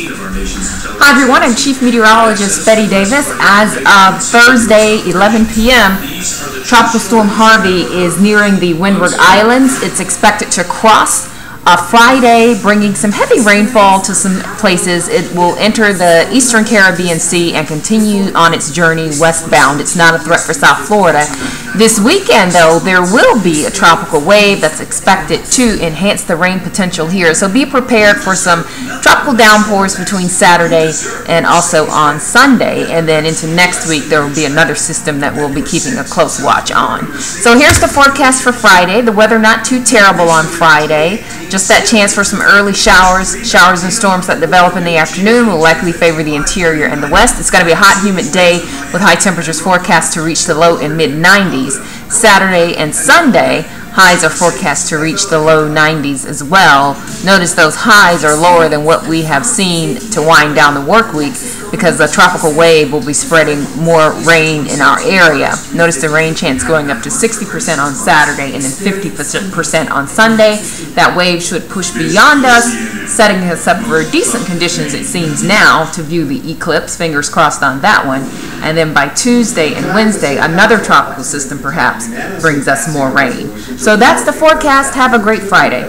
Hi everyone, I'm Chief Meteorologist Betty Davis. As of Thursday, 11 p.m., Tropical Storm Harvey is nearing the Windward Islands. It's expected to cross Friday, bringing some heavy rainfall to some places. It will enter the eastern Caribbean Sea and continue on its journey westbound. It's not a threat for South Florida. This weekend, though, there will be a tropical wave that's expected to enhance the rain potential here. So be prepared for some tropical downpours between Saturday and also on Sunday. And then into next week, there will be another system that we'll be keeping a close watch on. So here's the forecast for Friday. The weather not too terrible on Friday. Just that chance for some early showers and storms that develop in the afternoon will likely favor the interior and the west. It's going to be a hot, humid day with high temperatures forecast to reach the low and mid-90s. Saturday and Sunday, highs are forecast to reach the low 90s as well. Notice those highs are lower than what we have seen to wind down the work week because the tropical wave will be spreading more rain in our area. Notice the rain chance going up to 60% on Saturday and then 50% on Sunday. That wave should push beyond us, setting us up for decent conditions, it seems now, to view the eclipse. Fingers crossed on that one. And then by Tuesday and Wednesday, another tropical system perhaps brings us more rain. So that's the forecast. Have a great Friday.